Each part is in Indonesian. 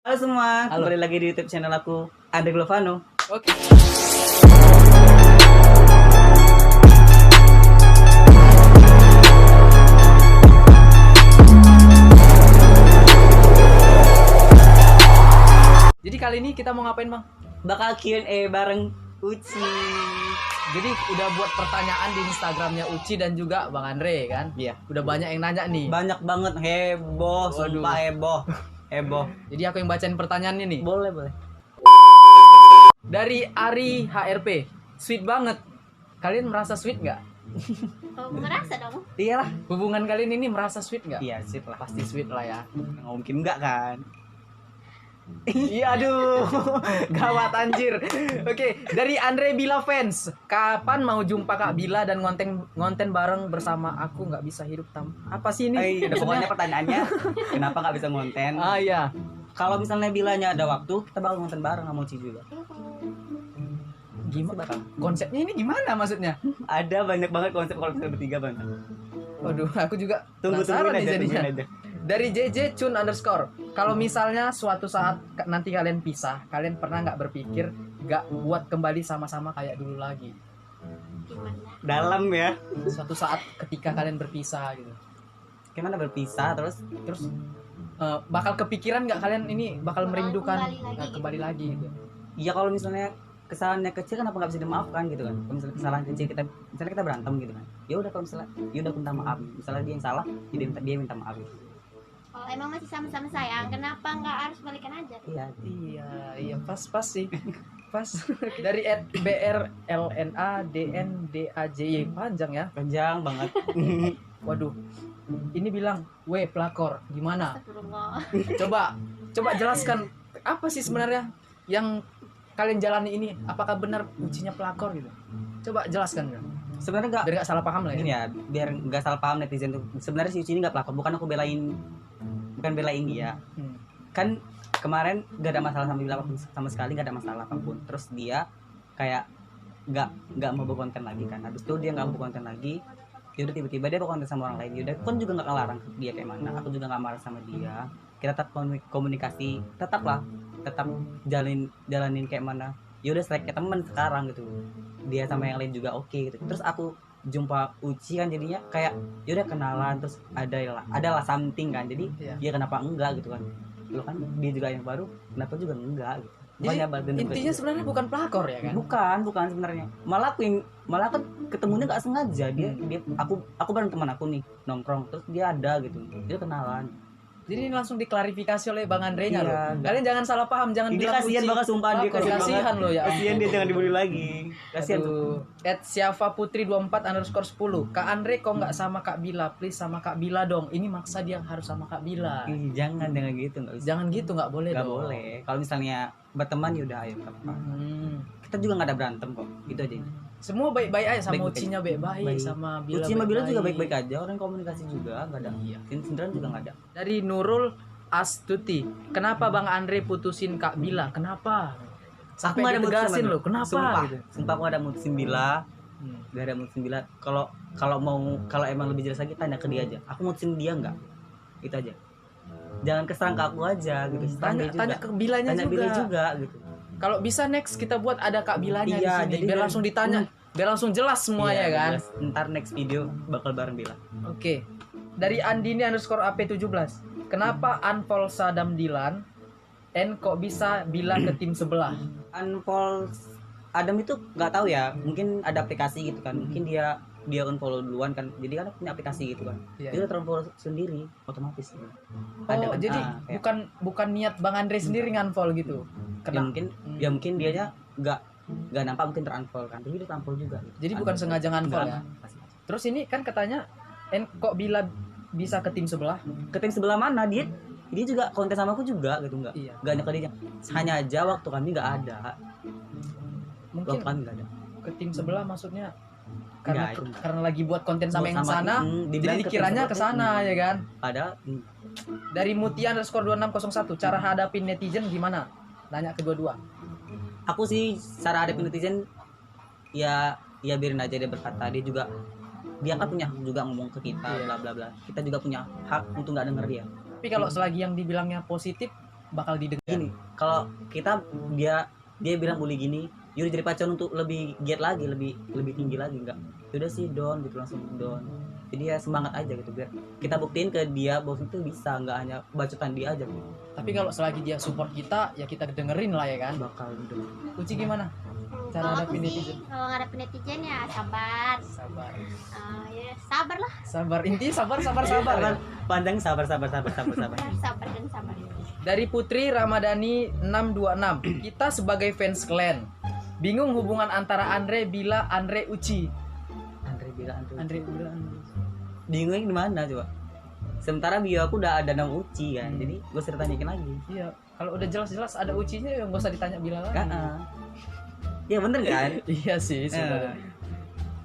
Halo semua, Halo. kembali lagi di YouTube channel aku, Andre Glovano. Oke. Jadi kali ini kita mau ngapain, Bang? Bakal Q&A bareng Uci. Jadi udah buat pertanyaan di Instagramnya Uci dan juga Bang Andre kan? Iya. Udah banyak yang nanya nih. Banyak banget, heboh, Waduh. sumpah heboh. Heboh. Jadi aku yang bacain pertanyaannya nih. Boleh. Dari Ari HRP. Sweet banget. Kalian merasa sweet nggak? Oh, merasa dong. Iyalah. Hubungan kalian ini merasa sweet nggak? Iya, sip lah. Pasti sweet lah ya. Nggak mungkin enggak kan? Iya, aduh, gawat anjir. Oke, dari Andre Bila Fans. Kapan mau jumpa Kak Bila dan ngonten bareng bersama aku nggak bisa hidup apa sih ini? Udah pokoknya pertanyaannya, kenapa nggak bisa ngonten? Ah iya. Kalau misalnya bilanya ada waktu, kita bakal ngonten bareng sama Uci juga. Gimana konsepnya ini gimana maksudnya? Ada banyak banget konsep kalau kita bertiga banget. Waduh, aku juga Tungguin penasaran nih aja, jadinya. tungguin aja. Dari JJ Chun underscore. Kalau misalnya suatu saat nanti kalian pisah, kalian pernah nggak berpikir nggak buat kembali sama-sama kayak dulu lagi? Gimana? Dalam ya. Suatu saat ketika kalian berpisah gitu. Gimana berpisah terus? Terus bakal kepikiran nggak kalian ini bakal Bakal merindukan kembali lagi kembali lagi gitu? Iya, kalau misalnya kesalahannya kecil kenapa nggak bisa dimaafkan gitu kan? Kalau misalnya kesalahan kecil misalnya kita berantem gitu kan, ya udah, kalau misalnya ya udah, aku minta maaf. Misalnya dia yang salah, dia minta maaf gitu. Kalau emang masih sama-sama sayang, kenapa nggak harus balikan aja? Iya. Iya pas sih. Pas. Dari @BRLNADNDAJY panjang ya. Panjang banget. Waduh. Ini bilang, "Weh, pelakor, gimana? Astagfirullah. Coba jelaskan apa sih sebenarnya yang kalian jalani ini? Apakah benar Ucinya pelakor gitu? Coba jelaskan ya. Sebenarnya nggak, Biar nggak salah paham lah ini ya. ya, biar nggak salah paham netizen tuh. Sebenarnya si Uci ini nggak pelakor, bukan belain dia. Hmm. Kan kemarin nggak ada masalah sama dia sama sekali, nggak ada masalah apapun. Terus dia kayak nggak mau berkonten lagi kan. Habis itu dia nggak mau berkonten lagi. Ya udah, tiba-tiba dia berkonten sama orang lain. Ya udah, kan juga nggak ngelarang dia kayak mana. Aku juga nggak marah sama dia. Kita tetap komunikasi, tetap jalanin kayak mana. Ya udah, kayak teman sekarang gitu. Dia sama yang lain juga oke gitu. Terus aku jumpa Uci kan, jadinya kayak ya udah kenalan, terus adalah something kan. Jadi Iya. dia kenapa enggak gitu kan. Lo kan dia juga yang baru, kenapa juga enggak gitu. Jadi Banyak intinya sebenarnya bukan pelakor ya kan? bukan sebenarnya. Malah kan ketemunya nggak sengaja. Aku bareng teman aku nih nongkrong, terus dia ada gitu. Dia kenalan. Jadi ini langsung diklarifikasi oleh Bang Andre-nya Iya, loh. enggak. Kalian jangan salah paham, jangan Dia bilang kasihan Uci banget, sumpah dia pelakor. Kasihan loh ya. Kasihan dia, jangan dibully lagi. Kasihan tuh. Aduh. @siafaputri24_10. Kak Andre kok nggak sama Kak Bila? Please sama Kak Bila dong. Ini maksa dia harus sama Kak Bila. Ih, jangan gitu, nggak bisa. Jangan gitu, nggak boleh Nggak dong. boleh. Kalau misalnya berteman ya udah, ayo, nggak apa-apa. Kita juga nggak ada berantem kok. Itu aja. Semua baik-baik aja, sama Baik-baik Ucinya baik-baik, Baik. sama Bila. Uci sama Bila juga baik-baik. baik-baik aja. Orang komunikasi juga nggak ada. Iya. Sindiran juga nggak ada. Dari Nurul Astuti. Kenapa Bang Andre putusin Kak Bila? Kenapa? Sampai nggak ada mutusin ditegasin sama loh. dia. Kenapa Sumpah, gitu? sumpah aku ada mutusin Bila. Hmm. Gak ada mutusin Bila. Kalau emang lebih jelas lagi, tanya ke dia aja. Aku mutusin dia nggak? Itu aja. Jangan keserang ke aku aja gitu. Tanya ke Bilanya Tanya juga. Bila juga gitu. Kalau bisa next kita buat ada Kak Bilanya di Iya, sini. jadi Biar biar- langsung ditanya, biar langsung jelas semuanya Iya, kan. jelas. Ntar next video bakal bareng Bila. Oke. Dari Andini_AP17. Kenapa unfollow Sadam Dilan? Kok bisa Bila ke tim sebelah? Unfollow Adam itu nggak tahu ya. Mungkin ada aplikasi gitu kan. Mungkin dia unfollow duluan kan. Jadi kan punya aplikasi gitu kan. Iya. Dia udah terunfollow sendiri otomatis. Oh, Ada kan, jadi kayak- bukan niat Bang Andre sendiri ngunfollow gitu. ya mungkin dianya nggak nampak, mungkin terunfollow kan, tapi dia terunfollow juga gitu. Jadi bukan sengaja ngunfollow ya. Pasti. Terus ini kan katanya kok Bila bisa ke tim sebelah? Ke tim sebelah mana dia juga konten sama aku juga gitu, nggak Iya. nggak nyangka dia, hanya aja waktu kami nggak ada. Mungkin Waktu kami nggak ada. ke tim sebelah maksudnya Enggak, itu enggak. karena lagi buat konten sama yang sana, dibilang jadi ke tim dikiranya ke sebelah, sana ya kan. Padahal Dari Mutia_2601, cara hadapin netizen gimana? Nanya kedua-dua. aku sih cara ada netizen ya biarin aja dia berkata. Dia kan punya hak juga ngomong ke kita, Iya. bla bla bla. Kita juga punya hak untuk nggak denger dia. Tapi kalau selagi yang dibilangnya positif, bakal didengar. Gini, kalau kita dia bilang bully gini, yaudah jadi pacuan untuk lebih giat lagi, lebih tinggi lagi, enggak. Yaudah sih down gitu, langsung down. Jadi ya semangat aja gitu biar kita buktiin ke dia bahwa itu bisa, nggak hanya bacotan dia aja gitu. Tapi kalau selagi dia support kita, ya kita dengerin lah ya kan. Bakal gitu. Uci gimana? Cara Kalau hadapin aku sih, netizen? kalau ngadepin netizen ya sabar. Sabar. Ya sabar lah. Sabar. Intinya sabar. Ya? Pandang sabar. Sabar dan sabar. Dari Putri Ramadhani 626. Kita sebagai fans klan bingung hubungan antara Andre Bila, Andre Uci. Andre bilang Andre Bila, Andre. bingungnya gimana coba? Sementara bio aku udah ada nama Uci kan, jadi gue sering tanyain lagi. Iya, kalau udah jelas-jelas ada Ucinya ya nggak usah ditanya Bila lagi. Ya bener kan? Iya sih sebenarnya.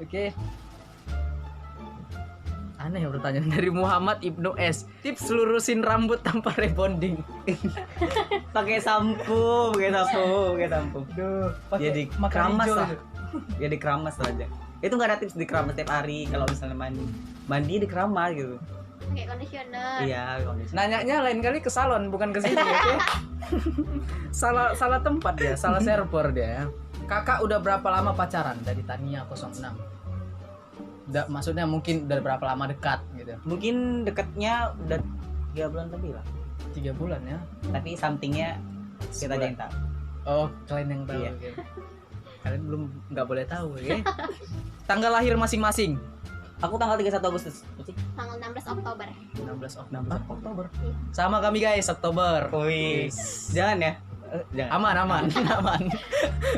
Oke. Aneh ya pertanyaan dari Muhammad Ibnu S. Tips lurusin rambut tanpa rebonding. Pakai sampo. Duh, Jadi makan keramas hijau lah. gitu. Jadi keramas aja. Itu nggak ada tips di keramas tiap hari. Kalau misalnya mandi di keramas gitu. Pakai conditioner. Iya. Nanyanya lain kali ke salon bukan ke sini oke? salah tempat dia, salah server dia. Kakak udah berapa lama pacaran? Dari Tania 06. Maksudnya mungkin udah berapa lama dekat gitu. Mungkin dekatnya udah 3 bulan lebih lah. 3 bulan ya. Tapi somethingnya kita aja yang tahu. Oh, kalian yang tahu. Iya. Oke. Kalian belum nggak boleh tahu ya. Tanggal lahir masing-masing. Aku tanggal 31 Agustus. Tanggal 16 Oktober. 16 Oktober. Sama kami guys, Oktober. Wih. Jangan ya. Jangan. Aman.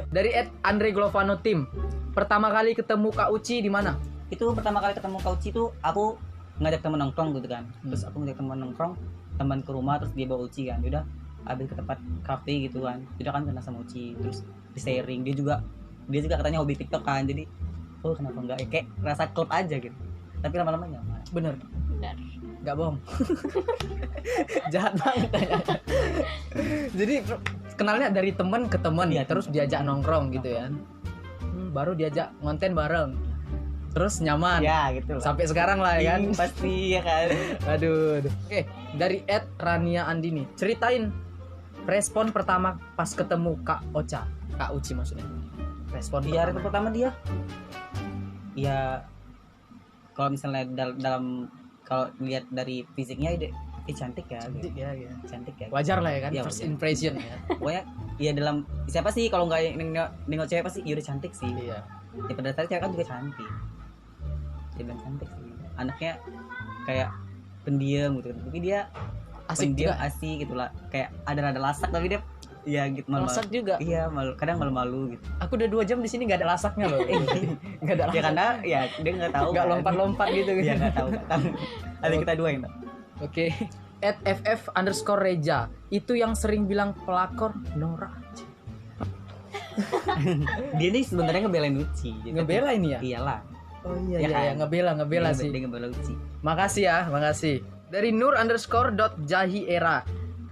Dari @Andre Glovano Tim. Pertama kali ketemu Kak Uci di mana? Itu pertama kali ketemu Kak Uci tuh aku ngajak temen nongkrong gitu kan. Terus aku ngajak temen nongkrong, teman ke rumah, terus dia bawa Uci kan. Udah habis ke tempat kafe gitu kan. Udah kan kenal sama Uci, terus di sharing. Dia juga katanya hobi TikTok kan. Jadi kenapa enggak ya, kayak rasa klub aja gitu. Tapi lama-lama nyaman. Bener. Gak bohong. Jahat banget. Jadi kenalnya dari teman ke teman ya, terus diajak nongkrong gitu ya. Baru diajak ngonten bareng. Terus nyaman. Ya gitu. Sampai sekarang lah ya kan. Pasti ya kan. Aduh. Oke, dari @Rania Andini. Ceritain respon pertama pas ketemu Kak Ocha. Kak Uci maksudnya. Respon Di hari pertama dia. Ya kalau misalnya dalam kalau lihat dari fisiknya dia cantik ya. cantik gitu. ya. Cantik ya. Wajar lah ya kan, Iya, first wajar. impression ya. Pokoknya ya dalam siapa sih kalau nggak nengok cewek pasti ya udah cantik sih. Iya. Ya pada dasarnya cewek kan juga cantik. Dia bilang cantik sih. Anaknya kayak pendiam gitu. Tapi dia Asik pendiam, juga. asik gitu lah. Kayak ada rada lasak tapi dia ya gitu malu. Lasak juga. Iya, kadang malu-malu gitu. Aku udah 2 jam di sini nggak ada lasaknya loh. Nggak ada Ya lasak. karena ya dia nggak tahu. Nggak kan. lompat-lompat gitu. Dia nggak tahu kan. Ada kita dua yang tahu. Oke. @ff_reja. Itu yang sering bilang pelakor Nora. Dia nih sebenarnya ngebelain Uci. Gitu. Ngebela ini ya? Iyalah. Oh iya Ya iya, kan? ngebela sih. Dia ngebela Uci. Makasih ya, makasih. Dari nur_jahiera.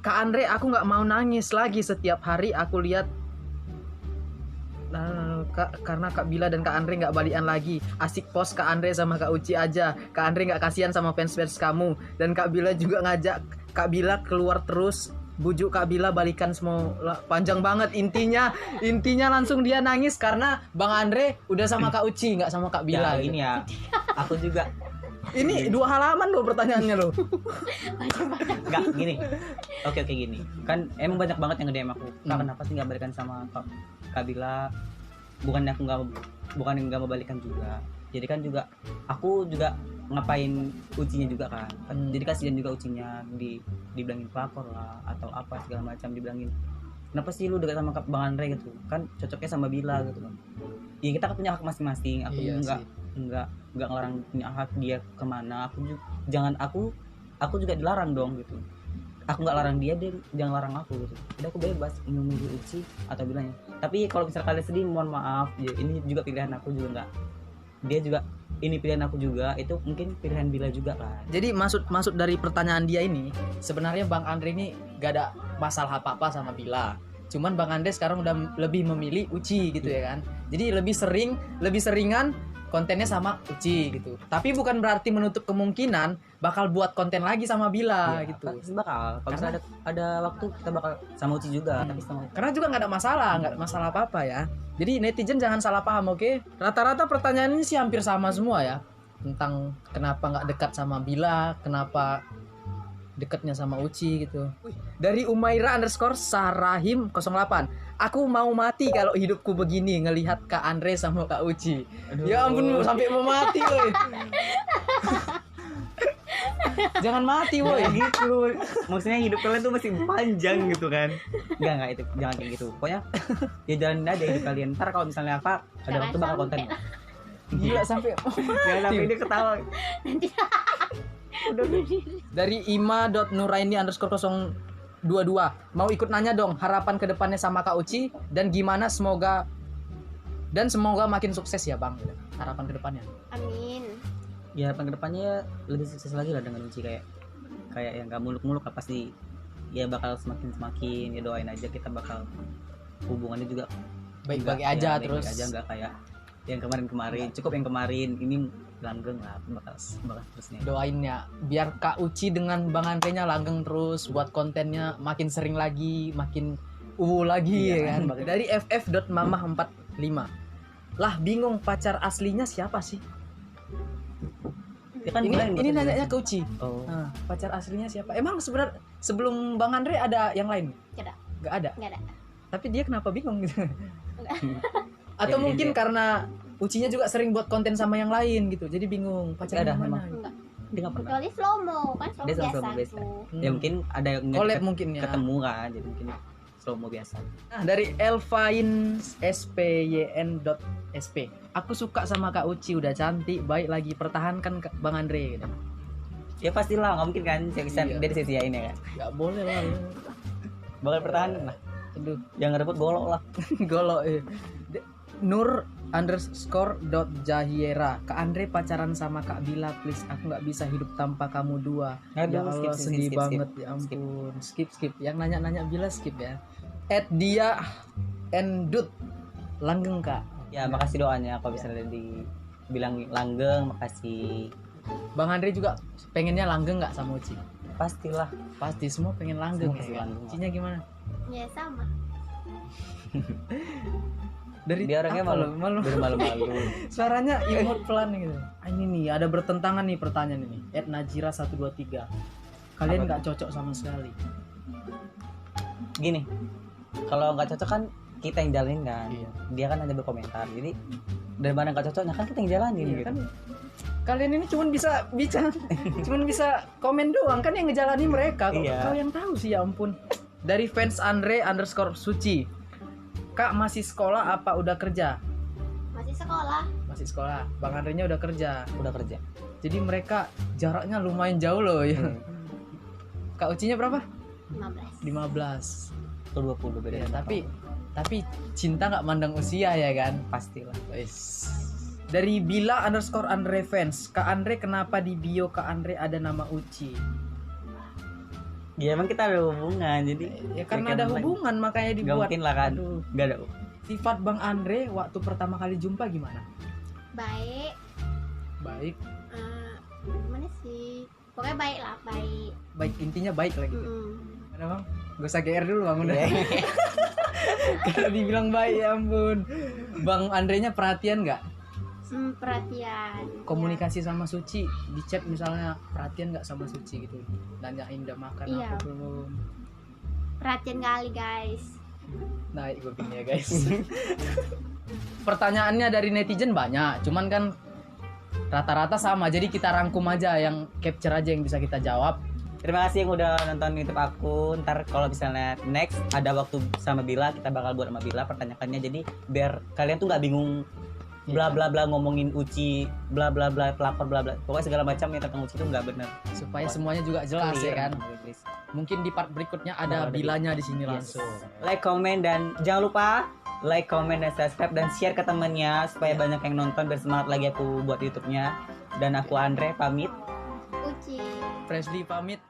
Kak Andre, aku nggak mau nangis lagi setiap hari aku lihat. Karena Kak Bila dan Kak Andre nggak balikan lagi. Asik post Kak Andre sama Kak Uci aja. Kak Andre nggak kasihan sama fans-fans kamu. Dan Kak Bila juga ngajak Kak Bila keluar terus. Bujuk Kak Bila balikan semua. Panjang banget intinya langsung dia nangis karena Bang Andre udah sama Kak Uci nggak sama Kak Bila. Ya, gitu. ini ya. Aku juga Ini 2 halaman loh pertanyaannya loh. nggak gini. Oke gini. Kan emang banyak banget yang nge-DM aku. Kak, kenapa sih nggak balikan sama Kak Bila? Bukannya aku nggak mau balikan juga. Jadi kan juga aku juga ngapain Ucinya juga kan. Jadi kasihan juga Ucinya dibilangin pelakor lah atau apa segala macam, dibilangin kenapa sih lu dekat sama Bang Andre gitu kan, cocoknya sama Bila gitu kan. Ya kita kan punya hak masing-masing. Aku Iya nggak ngelarang punya hak dia kemana. Aku juga dilarang dong gitu. Aku nggak larang dia jangan larang aku gitu. Jadi aku bebas menunggu Uci atau Bilanya. Tapi kalau misalnya kalian sedih, mohon maaf ya, ini juga pilihan aku juga nggak. Dia juga ini pilihan aku juga, itu mungkin pilihan Bila juga kan. Jadi maksud dari pertanyaan dia ini, sebenarnya Bang Andre ini gak ada masalah apa-apa sama Bila. Cuman Bang Andre sekarang udah lebih memilih Uci gitu ya kan. Jadi lebih seringan kontennya sama Uci gitu. Tapi bukan berarti menutup kemungkinan bakal buat konten lagi sama Bila Iya, gitu. pasti bakal. Kalau Karena- misalnya ada waktu kita bakal sama Uci juga, tapi sama Karena juga nggak ada masalah, nggak masalah apa-apa ya. Jadi netizen jangan salah paham, oke? Rata-rata pertanyaan ini sih hampir sama semua ya. Tentang kenapa nggak dekat sama Bila, kenapa dekatnya sama Uci gitu. Dari Umaira _ Sarahim 08. Aku mau mati kalau hidupku begini ngelihat Kak Andre sama Kak Uci. Ya ampun, sampai mau mati loh. Jangan mati woi. Kayak gitu. Maksudnya hidup kalian tuh masih panjang gitu kan. Enggak itu, jangan kayak gitu. Pokoknya ya jalanin aja hidup kalian. Ntar kalau misalnya apa, ada Jangan waktu bakal konten. sampai Gila sampai Jangan sampai dia ketawa. nanti dari ima.nuraini _ 022 mau ikut nanya dong harapan kedepannya sama Kak Uci dan gimana semoga makin sukses ya Bang, harapan kedepannya. amin. Ya harapan kedepannya lebih sukses lagi lah dengan Uci, kayak yang gak muluk-muluk lah, pasti ya bakal semakin ya doain aja kita bakal hubungannya juga Baik-baik nggak- aja ya, terus. baik-baik aja, nggak kayak yang kemarin cukup yang kemarin ini langgeng lah, bakal terusnya. Doain ya biar Kak Uci dengan Bang Andre-nya langgeng terus, buat kontennya makin sering lagi, makin lagi Iya, ya kan. makin- Dari ff.mamah45. Lah bingung pacar aslinya siapa sih? Ya kan Ini kemarin ini bakal nanyanya jelasin. ke Uci. Oh, Nah, pacar aslinya siapa? Emang sebenarnya sebelum Bang Andre ada yang lain? Nggak ada. Nggak ada. Nggak ada. Tapi dia kenapa bingung gitu? Enggak. Atau Ya, mungkin dia- karena Ucinya juga sering buat konten sama yang lain gitu. Jadi bingung pacarnya Ada, yang mana. memang. Enggak. dia nggak pernah. Kecuali slow mo kan slow Dia biasa slow-mo biasa. tuh. Ya mungkin ada yang Collab mungkin ya. ketemu kan, jadi mungkin slow mo biasa. Nah, dari Elvain SPYN.SP. Aku suka sama Kak Uci, udah cantik, baik lagi, pertahankan Bang Andre gitu. Ya pastilah, nggak mungkin kan bisa Iya. dia disia-siain ya kan. Gak boleh lah. Bakal pertahanan lah. Aduh, Jangan rebut golok lah. golok. Nur _jahiera. Kak Andre pacaran sama Kak Bila please, aku nggak bisa hidup tanpa kamu dua. Aduh, Ya Allah, sedih banget ya skip. ampun. Skip. Yang nanya-nanya Bila skip ya. Dia Endut langgeng Kak. Ya makasih doanya kalau misalnya dibilang langgeng, makasih. Bang Andre juga pengennya langgeng nggak sama Uci? Pastilah. Pasti semua pengen langgeng Semua pasti ya. langgeng. Ucinya gimana? Ya sama. Dari Dia orangnya apa malu, lo? Malu. malu-malu. Suaranya imut pelan gitu. Ah, ini nih ada bertentangan nih pertanyaan ini. Najira 123. Kalian Apa nggak cocok sama sekali. Gini, kalau nggak cocok kan kita yang jalanin kan. Iya. Dia kan hanya berkomentar. Jadi daripada nggak cocoknya kan kita yang jalanin Iya gitu. kan? Kalian ini cuman bisa bicara, cuman bisa komen doang kan yang ngejalani mereka. Kok Iya. kau yang tahu sih ya ampun. Dari fans Andre _ Suci. Kak masih sekolah apa udah kerja? Masih sekolah. Masih sekolah. Bang Andre-nya udah kerja. Udah kerja. Jadi mereka jaraknya lumayan jauh loh ya. Hmm. Kak Ucinya berapa? 15. 15. Itu 20 beda. Ya, lima tapi cinta nggak mandang usia ya kan? tahun. Pastilah. Wis. Dari Bila _ Andre fans. Kak Andre kenapa di bio Kak Andre ada nama Uci? Ya emang kita ada hubungan, jadi Ya karena ada hubungan makanya Gak dibuat. mungkin lah kan. Aduh. Gak ada. Sifat Bang Andre waktu pertama kali jumpa gimana? Baik. Baik. Gimana sih? Pokoknya baik lah, baik. Baik intinya baik lah gitu. Mm-mm. Mana Bang? Gak usah GR dulu Bang udah. Iya. Kalau dibilang baik ya ampun. Bang Andre-nya perhatian nggak? Perhatian. Komunikasi sama Suci di chat misalnya, perhatian nggak sama Suci gitu? Nanyain udah makan Iya. apa belum? Ya, perhatian kali guys. Naik kupingnya guys. Pertanyaannya dari netizen banyak, cuman kan rata-rata sama, jadi kita rangkum aja yang capture aja yang bisa kita jawab. Terima kasih yang udah nonton YouTube aku. Ntar kalau misalnya next ada waktu sama Bila, kita bakal buat sama Bila pertanyaannya. Jadi biar kalian tuh nggak bingung bla bla bla ngomongin Uci, bla bla bla pelakor bla bla. Pokoknya segala macam yang tentang Uci itu nggak benar. Supaya semuanya juga jelas ya kan. Please. Mungkin di part berikutnya ada Ada bilanya di sini Yes. langsung. Like, comment, dan jangan lupa like, comment, dan subscribe dan share ke temennya supaya banyak yang nonton biar semangat lagi aku buat YouTube-nya. Dan aku Andre pamit. Uci. Presley pamit.